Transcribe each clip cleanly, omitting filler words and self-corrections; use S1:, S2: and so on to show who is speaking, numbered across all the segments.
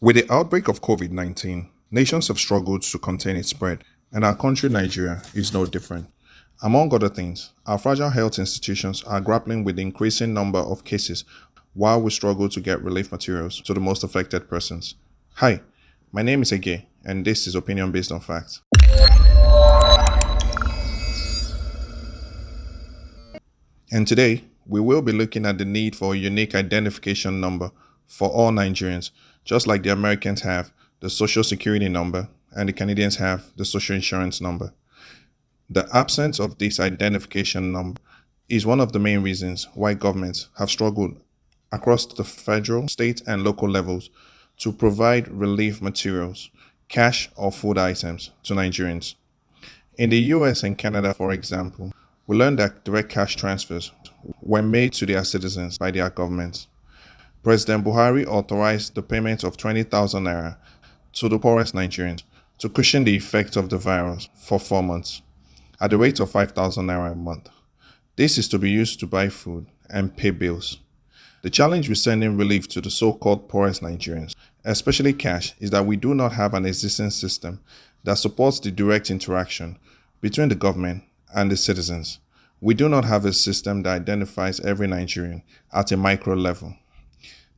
S1: With the outbreak of COVID 19, nations have struggled to contain its spread, and our country, Nigeria, is no different. Among other things, our fragile health institutions are grappling with the increasing number of cases while we struggle to get relief materials to the most affected persons. Hi, my name is Ege, and this is Opinion Based on Facts. And today, we will be looking at the need for a unique identification number for all Nigerians, just like the Americans have the Social Security number and the Canadians have the Social Insurance number. The absence of this identification number is one of the main reasons why governments have struggled across the federal, state, and local levels to provide relief materials, cash or food items to Nigerians. In the US and Canada, for example, we learned that direct cash transfers were made to their citizens by their governments. President Buhari authorized the payment of 20,000 naira to the poorest Nigerians to cushion the effect of the virus for 4 months at the rate of 5,000 naira a month. This is to be used to buy food and pay bills. The challenge with sending relief to the so-called poorest Nigerians, especially cash, is that we do not have an existing system that supports the direct interaction between the government and the citizens. We do not have a system that identifies every Nigerian at a micro level.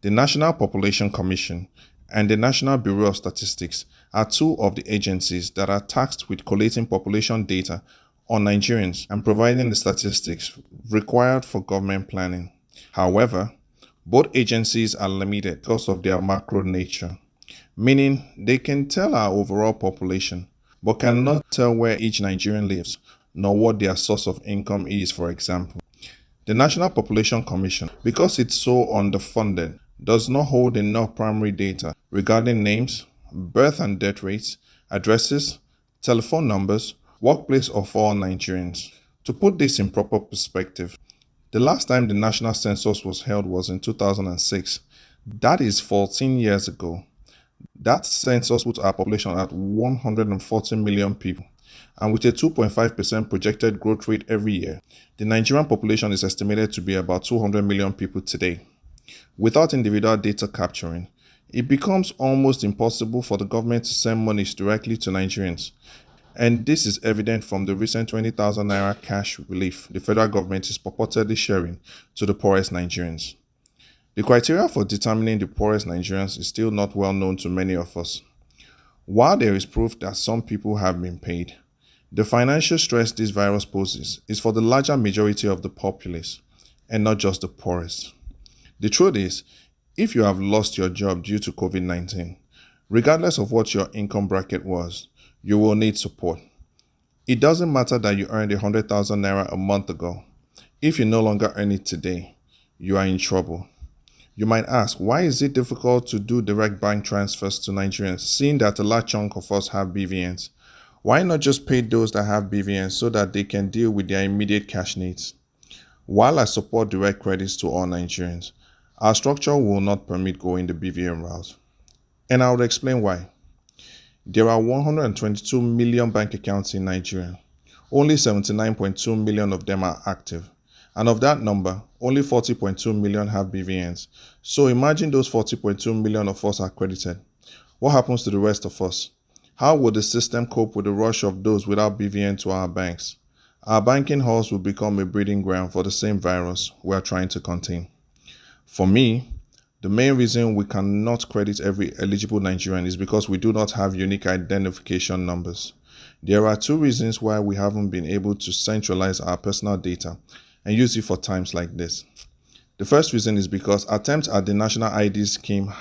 S1: The National Population Commission and the National Bureau of Statistics are two of the agencies that are tasked with collating population data on Nigerians and providing the statistics required for government planning. However, both agencies are limited because of their macro nature, meaning they can tell our overall population, but cannot tell where each Nigerian lives, nor what their source of income is, for example. The National Population Commission, because it's so underfunded, does not hold enough primary data regarding names, birth and death rates, addresses, telephone numbers, workplace of all Nigerians. To put this in proper perspective, the last time the national census was held was in 2006. That is 14 years ago. That census put our population at 140 million people. And with a 2.5% projected growth rate every year, the Nigerian population is estimated to be about 200 million people today. Without individual data capturing, it becomes almost impossible for the government to send monies directly to Nigerians. And this is evident from the recent 20,000 naira cash relief the federal government is purportedly sharing to the poorest Nigerians. The criteria for determining the poorest Nigerians is still not well known to many of us. While there is proof that some people have been paid, the financial stress this virus poses is for the larger majority of the populace and not just the poorest. The truth is, if you have lost your job due to COVID 19, regardless of what your income bracket was, you will need support. It doesn't matter that you earned 100,000 naira a month ago. If you no longer earn it today, you are in trouble. You might ask, why is it difficult to do direct bank transfers to Nigerians, seeing that a large chunk of us have BVNs? Why not just pay those that have BVNs so that they can deal with their immediate cash needs? While I support direct credits to all Nigerians, our structure will not permit going the BVN route. And I will explain why. There are 122 million bank accounts in Nigeria. Only 79.2 million of them are active. And of that number, only 40.2 million have BVNs. So imagine those 40.2 million of us are credited. What happens to the rest of us? How will the system cope with the rush of those without BVN to our banks? Our banking halls will become a breeding ground for the same virus we are trying to contain. For me, the main reason we cannot credit every eligible Nigerian is because we do not have unique identification numbers. There are two reasons why we haven't been able to centralize our personal data and use it for times like this. The first reason is because attempts at the national ID scheme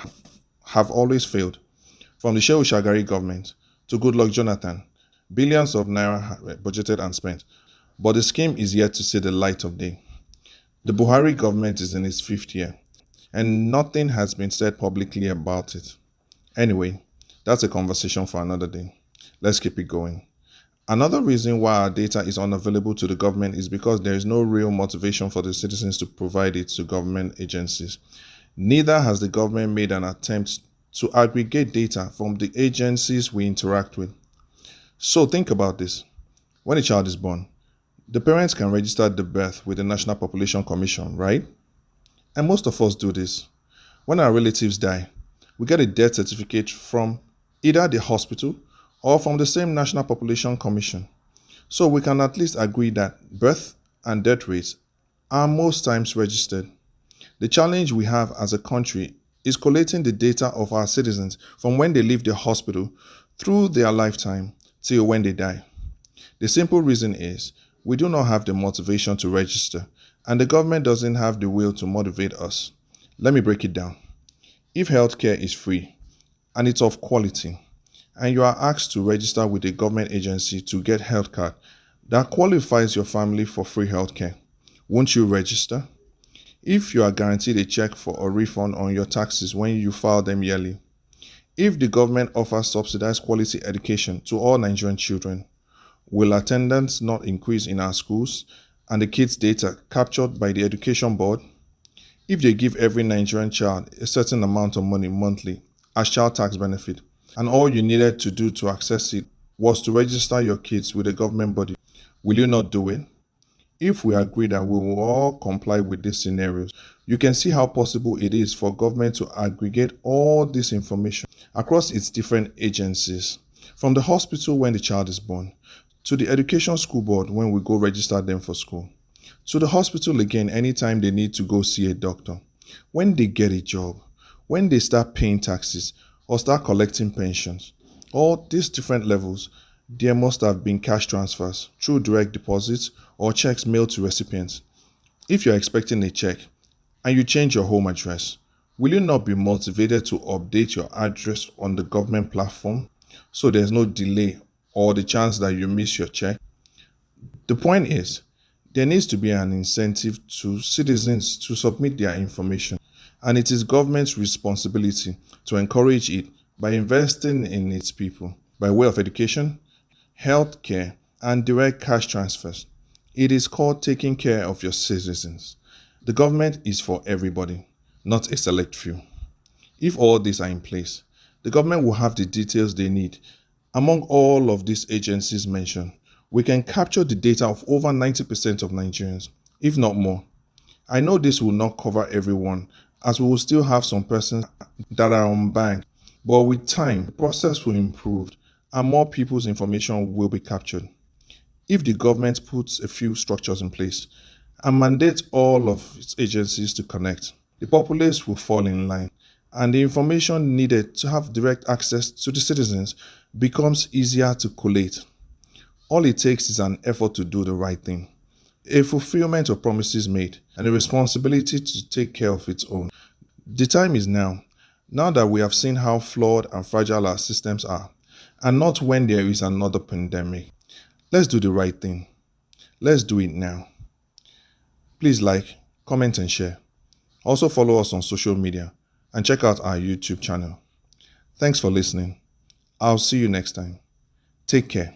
S1: have always failed. From the Shehu Shagari government to Goodluck Jonathan, billions of naira budgeted and spent, but the scheme is yet to see the light of day. The Buhari government is in its fifth year, and nothing has been said publicly about it. Anyway, that's a conversation for another day. Let's keep it going. Another reason why our data is unavailable to the government is because there is no real motivation for the citizens to provide it to government agencies. Neither has the government made an attempt to aggregate data from the agencies we interact with. So think about this. When a child is born, the parents can register the birth with the National Population Commission, right? And most of us do this. When our relatives die, We get a death certificate from either the hospital or from the same National Population Commission. So we can at least agree that birth and death rates are most times registered. The challenge we have as a country is collating the data of our citizens from when they leave the hospital through their lifetime till when they die. The simple reason is we do not have the motivation to register, and the government doesn't have the will to motivate us. Let me break it down. If healthcare is free and it's of quality, and you are asked to register with a government agency to get health card that qualifies your family for free healthcare, won't you register? If you are guaranteed a check for a refund on your taxes when you file them yearly, if the government offers subsidized quality education to all Nigerian children, will attendance not increase in our schools and the kids' data captured by the education board? If they give every Nigerian child a certain amount of money monthly as child tax benefit, and all you needed to do to access it was to register your kids with a government body, will you not do it? If we agree that we will all comply with these scenarios, you can see how possible it is for government to aggregate all this information across its different agencies, from the hospital when the child is born, to the education school board when we go register them for school, to the hospital again anytime they need to go see a doctor, when they get a job, when they start paying taxes or start collecting pensions. All these different levels, there must have been cash transfers through direct deposits or checks mailed to recipients. If you're expecting a check and you change your home address, will you not be motivated to update your address on the government platform so there's no delay or the chance that you miss your check? The point is, there needs to be an incentive to citizens to submit their information, and it is government's responsibility to encourage it by investing in its people by way of education, healthcare, and direct cash transfers. It is called taking care of your citizens. The government is for everybody, not a select few. If all these are in place, the government will have the details they need. Among all of these agencies mentioned, we can capture the data of over 90% of Nigerians, if not more. I know this will not cover everyone, as we will still have some persons that are unbanked, but with time, the process will improve and more people's information will be captured. If the government puts a few structures in place and mandates all of its agencies to connect, the populace will fall in line, and the information needed to have direct access to the citizens becomes easier to collate. All it takes is an effort to do the right thing, a fulfillment of promises made, and a responsibility to take care of its own. The time is now, now that we have seen how flawed and fragile our systems are, and not when there is another pandemic. Let's do the right thing. Let's do it now. Please like, comment, and share. Also follow us on social media and check out our YouTube channel. Thanks for listening. I'll see you next time. Take care.